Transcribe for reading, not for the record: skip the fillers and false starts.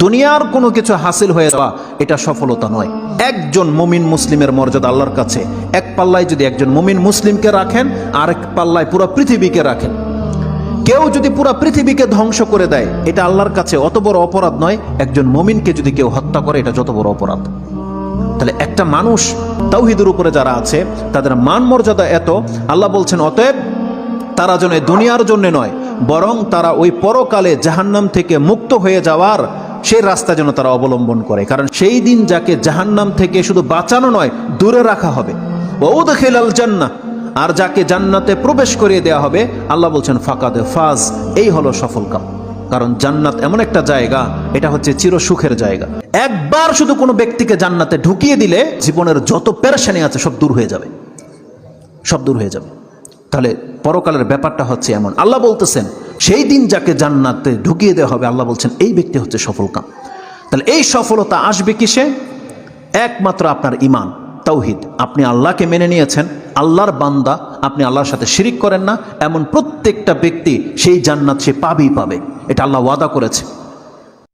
দুনিয়ার কোনো কিছু হাসিল হয়ে যাওয়া এটা সফলতা নয়। একজন মুমিন মুসলিমের মর্যাদা আল্লাহর কাছে এক পাল্লায় যদি একজন মুমিন মুসলিমকে রাখেন, আরেক পাল্লায় পুরো পৃথিবীকে রাখেন। কেউ যদি পুরো পৃথিবীকে ধ্বংস করে দেয়, এটা আল্লাহর কাছে অত বড় অপরাধ নয় একজন মুমিনকে যদি কেউ হত্যা করে, এটা যত বড় অপরাধ। তাহলে একটা মানুষ তাওহীদের উপরে যারা আছে তাদের মান মর্যাদা এত, আল্লাহ বলছেন অতএব তারা যেন দুনিয়ার জন্য নয়, বরং তারা ওই পরকালে জাহান্নাম থেকে মুক্ত হয়ে যাওয়ার সেই রাস্তা যেন তারা অবলম্বন করে। কারণ সেই দিন যাকে জাহান্নাম থেকে শুধু বাঁচানো নয়, দূরে রাখা হবে। ওয়াউদখিলাল জান্নাহ, আর যাকে জান্নাতে প্রবেশ করিয়ে দেওয়া হবে, আল্লাহ বলছেন ফাকাদে ফাজ, এই হলো সফল কাম। কারণ জান্নাত এমন একটা জায়গা, এটা হচ্ছে চিরসুখের জায়গা। একবার শুধু কোনো ব্যক্তিকে জান্নাতে ঢুকিয়ে দিলে জীবনের যত পেরেশানি আছে সব দূর হয়ে যাবে, সব দূর হয়ে যাবে। তাহলে পরকালের ব্যাপারটা হচ্ছে এমন। আল্লাহ বলতেছেন সেই দিন যাকে জান্নাতে ঢুকিয়ে দেওয়া হবে, আল্লাহ বলছেন এই ব্যক্তি হচ্ছে সফল কাম। তাহলে এই সফলতা আসবে কিসে? একমাত্র আপনার ঈমান, তাওহীদ। আপনি আল্লাহকে মেনে নিয়েছেন, আল্লাহর বান্দা, আপনি আল্লাহর সাথে শিরিক করেন না, এমন প্রত্যেকটা ব্যক্তি সেই জান্নাত সে পাবেই পাবে। এটা আল্লাহ ওয়াদা করেছে।